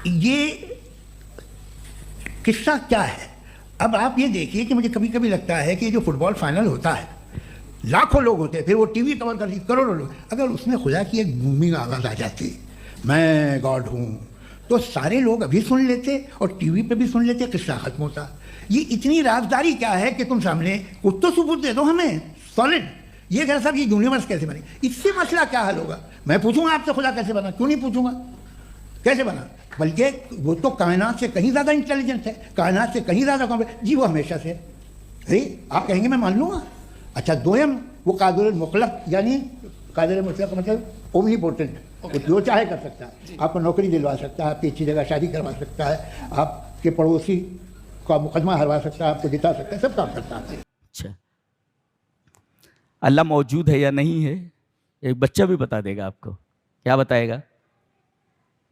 یہ قصہ کیا ہے؟ اب آپ یہ دیکھیے کہ مجھے کبھی کبھی لگتا ہے کہ جو فٹ بال فائنل ہوتا ہے، لاکھوں لوگ ہوتے ہیں، پھر وہ ٹی وی کور کرتی کروڑوں لوگ، اگر اس میں خدا کی ایک بومنگ آواز آ جاتی میں گاڈ ہوں، تو سارے لوگ ابھی سن لیتے اور ٹی وی پہ بھی سن لیتے، قصہ ختم ہوتا۔ یہ اتنی رازداری کیا ہے کہ تم سامنے کچھ تو ثبوت دے دو ہمیں سالڈ، یہ کہ صاحب یہ یونیورس کیسے بنی، اس سے مسئلہ کیا حل ہوگا؟ میں پوچھوں گا آپ سے خدا کیسے بنا؟ کیوں نہیں پوچھوں گا کیسے بنا؟ بلکہ وہ تو کائنات سے کہیں زیادہ انٹیلیجنٹ ہے، کائنات سے کہیں زیادہ کمپلیٹ، جی وہ ہمیشہ سے آپ کہیں گے میں مان لوں گا۔ اچھا دویم، وہ قادر المطلق، یعنی قادر مطلق کا مطلب اومنی پوٹنٹ، وہ جو چاہے کر سکتا ہے، آپ کو نوکری دلوا سکتا ہے، آپ کی اچھی جگہ شادی کروا سکتا ہے، آپ کے پڑوسی کا مقدمہ ہروا سکتا ہے، آپ کو جتا سکتا ہے، سب کام کرتا ہے۔ اچھا اللہ موجود ہے یا نہیں ہے؟ ایک بچہ بھی بتا دے گا آپ کو۔ کیا بتائے گا؟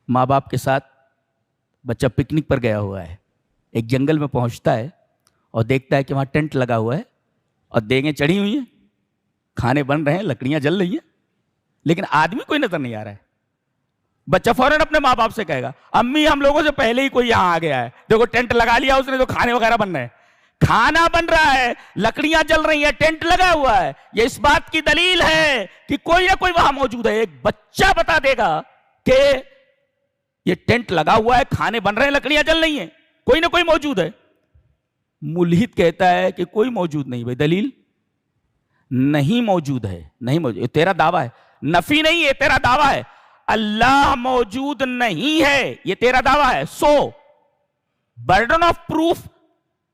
ماں باپ کے ساتھ بچہ پکنک پر گیا ہوا ہے، ایک جنگل میں پہنچتا ہے اور دیکھتا ہے کہ وہاں ٹینٹ لگا ہوا ہے اور دیگیں چڑھی ہوئی ہیں، کھانے بن رہے ہیں، لکڑیاں جل رہی ہیں، لیکن آدمی کوئی نظر نہیں آ رہا ہے۔ بچہ فوراً اپنے ماں باپ سے کہے گا امی ہم لوگوں سے پہلے ہی کوئی یہاں آ گیا ہے، دیکھو ٹینٹ لگا لیا اس نے، تو کھانے وغیرہ بن رہے ہیں، کھانا بن رہا ہے، لکڑیاں جل رہی ہیں، ٹینٹ لگا ہوا ہے۔ یہ اس بات کی دلیل ہے کہ کوئی نہ کوئی وہاں موجود ہے۔ ایک بچہ بتا دے گا کہ یہ ٹینٹ لگا ہوا ہے، کھانے بن رہے ہیں، لکڑیاں جل رہی ہیں، کوئی نہ کوئی موجود ہے۔ ملحد کہتا ہے کہ کوئی موجود نہیں۔ بھائی دلیل؟ نہیں موجود ہے، نہیں موجود، یہ تیرا دعویٰ ہے، نفی نہیں ہے، تیرا دعویٰ ہے۔ اللہ موجود نہیں ہے، یہ تیرا دعویٰ ہے۔ سو برڈن آف پروف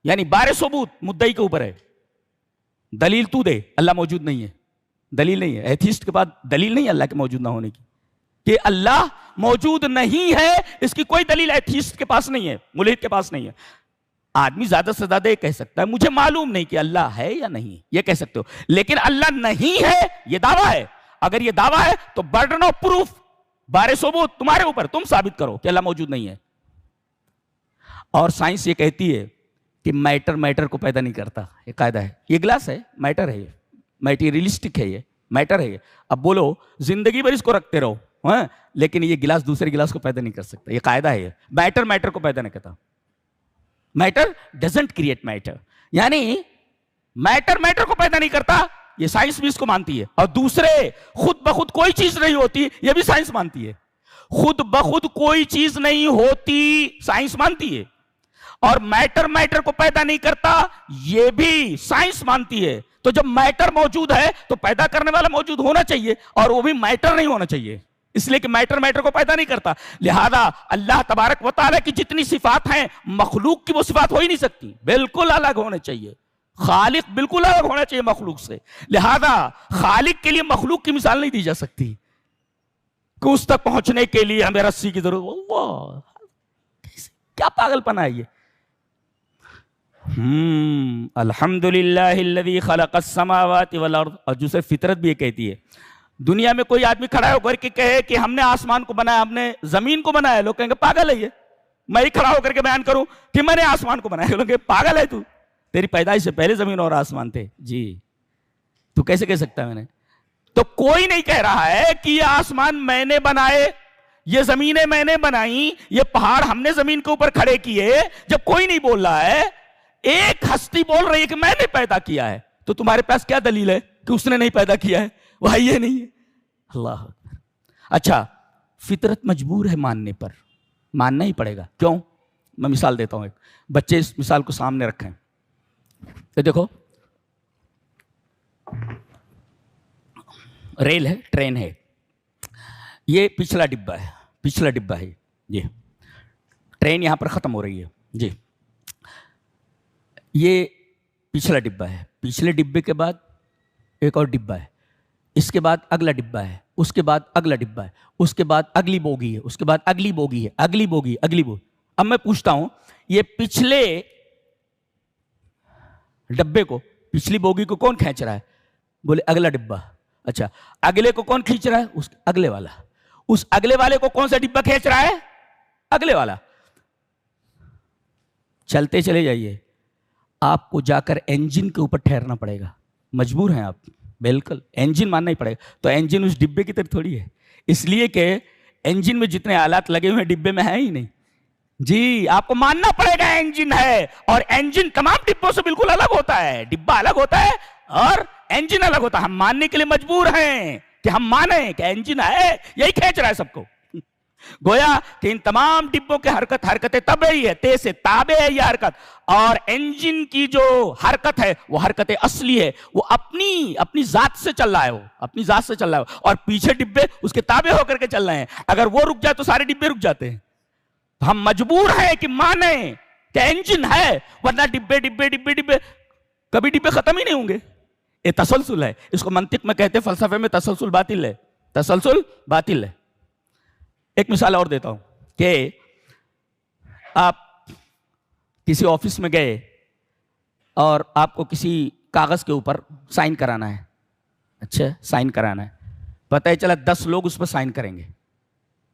یعنی بار ثبوت مدعی کے اوپر ہے۔ دلیل تو دے اللہ موجود نہیں ہے، دلیل نہیں ہے۔ ایتھیسٹ کے بعد دلیل نہیں ہے اللہ کے موجود نہ ہونے کی، کہ اللہ موجود نہیں ہے، اس کی کوئی دلیل ایتھیسٹ کے پاس نہیں ہے، ملحد کے پاس نہیں ہے۔ آدمی زیادہ سے زیادہ یہ کہہ سکتا ہے مجھے معلوم نہیں کہ اللہ ہے یا نہیں، یہ کہہ سکتے ہو، لیکن اللہ نہیں ہے یہ دعویٰ ہے۔ اگر یہ دعویٰ ہے تو برڈن آف پروف، بار ثبوت تمہارے اوپر، تم ثابت کرو کہ اللہ موجود نہیں ہے۔ اور سائنس یہ کہتی ہے کہ میٹر کو پیدا نہیں کرتا، یہ قاعدہ ہے۔ یہ گلاس ہے، میٹر ہے، یہ میٹیریلسٹک ہے، یہ میٹر ہے۔ اب بولو زندگی بھر اس کو رکھتے رہو، لیکن یہ گلاس دوسرے گلاس کو پیدا نہیں کر سکتا، یہ قاعدہ ہے۔ میٹر کو پیدا نہیں کرتا، میٹر ڈزنٹ کریٹ میٹر، یعنی میٹر کو پیدا نہیں کرتا، یہ سائنس بھی اس کو مانتی ہے۔ اور دوسرے خود بخود کوئی چیز نہیں ہوتی، یہ بھی سائنس مانتی ہے۔ خود بخود کوئی چیز نہیں ہوتی، سائنس مانتی ہے۔ اور میٹر کو پیدا نہیں کرتا، یہ بھی سائنس مانتی ہے۔ تو جب میٹر موجود ہے تو پیدا کرنے والا موجود ہونا چاہیے، اور وہ بھی میٹر نہیں ہونا چاہیے، اس لیے کہ میٹر کو پیدا نہیں کرتا۔ لہذا اللہ تبارک و تعالیٰ کی جتنی صفات ہیں مخلوق کی وہ صفات ہو ہی نہیں سکتی، بالکل الگ ہونے چاہیے۔ خالق بالکل الگ ہونا چاہیے مخلوق سے، لہذا خالق کے لیے مخلوق کی مثال نہیں دی جا سکتی کہ اس تک پہنچنے کے لیے ہمیں رسی کی ضرورت۔ اللہ کیا پاگل پنا ہے یہ۔ الحمدللہ الذی خلق السماوات والارض، اور جسے فطرت بھی یہ کہتی ہے۔ دنیا میں کوئی آدمی کھڑا ہو کر کے کہے کہ ہم نے آسمان کو بنایا، ہم نے زمین کو بنایا، لوگ کہیں گے پاگل ہے یہ۔ میں ہی کھڑا ہو کر کے بیان کروں کہ میں نے آسمان کو بنایا، لوگ کہیں پاگل ہے تو، تیری پیدائش سے پہلے زمین اور آسمان تھے۔ جی تو کیسے کہہ سکتا ہے میں نے؟ تو کوئی نہیں کہہ رہا ہے کہ یہ آسمان میں نے بنائے، یہ زمینیں میں نے بنائی، یہ پہاڑ ہم نے زمین کے اوپر کھڑے کیے۔ جب کوئی نہیں بول رہا ہے، ایک ہستی بول رہی ہے کہ میں نے پیدا کیا ہے، تو تمہارے پاس کیا دلیل ہے کہ اس نے نہیں پیدا کیا ہے؟ وہ یہ نہیں ہے۔ اللہ اکبر۔ اچھا فطرت مجبور ہے ماننے پر، ماننا ہی پڑے گا۔ کیوں؟ میں مثال دیتا ہوں ایک، بچے اس مثال کو سامنے رکھیں۔ یہ دیکھو ریل ہے، ٹرین ہے، یہ پچھلا ڈبہ ہے، جی ٹرین یہاں پر ختم ہو رہی ہے، جی یہ پچھلا ڈبہ ہے، پچھلے ڈبے کے بعد ایک اور ڈبہ ہے، اس کے بعد اگلا ڈبہ ہے، اس کے بعد اگلا ڈبہ ہے، اس کے بعد اگلی بوگی ہے، اس کے بعد اگلی بوگی ہے، اگلی بوگی۔ اب میں پوچھتا ہوں یہ پچھلے ڈبے کو، پچھلی بوگی کو کون کھینچ رہا ہے؟ بولے اگلا ڈبہ۔ اچھا اگلے کو کون کھینچ رہا ہے؟ اس اگلے والا۔ اس اگلے والے کو کون سا ڈبہ کھینچ رہا ہے؟ اگلے والا۔ چلتے چلے جائیے، آپ کو جا کر انجن کے اوپر ٹھہرنا پڑے گا، مجبور ہیں آپ، بالکل انجن ماننا ہی پڑے گا۔ تو انجن اس ڈبے کی طرح تھوڑی ہے، اس لیے کہ انجن میں جتنے آلات لگے ہوئے ہیں ڈبے میں ہیں ہی نہیں، جی آپ کو ماننا پڑے گا انجن ہے، اور انجن تمام ڈبوں سے بالکل الگ ہوتا ہے، ڈبہ الگ ہوتا ہے اور انجن الگ ہوتا ہے. ہم ماننے کے لیے مجبور ہیں کہ ہم مانیں کہ انجن ہے، یہی کھینچ رہا ہے سب کو. گویا کہ ان تمام ڈبوں کے حرکت طبعی ہے، تیز سے تابع ہے یہ حرکت، اور انجن کی جو حرکت ہے وہ حرکت اصلی ہے، وہ اپنی ذات سے چل رہا ہے، وہ اپنی ذات سے چل رہا ہے، اور پیچھے ڈبے اس کے تابع ہو کر کے چل رہے ہیں. اگر وہ رک جائے تو سارے ڈبے رک جاتے ہیں. ہم مجبور ہیں کہ مانیں کہ انجن ہے، ورنہ ڈبے ڈبے ڈبے ڈبے کبھی ڈبے ختم ہی نہیں ہوں گے. یہ تسلسل ہے، اس کو منطق میں کہتے ہیں، فلسفے میں تسلسل باطل ہے، تسلسل باطل ہے. ایک مثال اور دیتا ہوں کہ آپ کسی آفس میں گئے اور آپ کو کسی کاغذ کے اوپر سائن کرانا ہے. اچھا سائن کرانا ہے، پتہ ہی چلا 10 لوگ اس پر سائن کریں گے،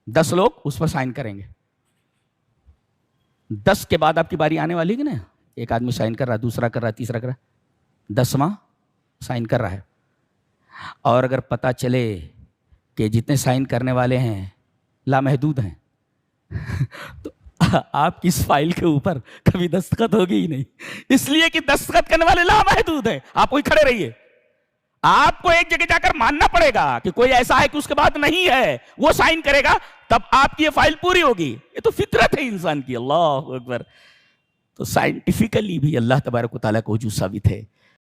10 لوگ اس پر سائن کریں گے. 10 کے بعد آپ کی باری آنے والی ہے نا، ایک آدمی سائن کر رہا ہے، دوسرا کر رہا ہے، تیسرا کر رہا ہے، 10واں سائن کر رہا ہے. اور اگر پتہ چلے کہ جتنے سائن کرنے والے ہیں لامحدود ہیں تو آپ کی اس فائل کے اوپر کبھی دستخط ہوگی ہی نہیں، اس لیے کہ دستخط کرنے والے لامحدود ہیں. آپ وہی کھڑے رہیے. آپ کو ایک جگہ جا کر ماننا پڑے گا کہ کوئی ایسا ہے کہ اس کے بعد نہیں ہے، وہ سائن کرے گا تب آپ کی یہ فائل پوری ہوگی. یہ تو فطرت ہے انسان کی. اللہ اکبر. تو سائنٹیفیکلی بھی اللہ تبارک و تعالیٰ کو وجود ثابت ہے.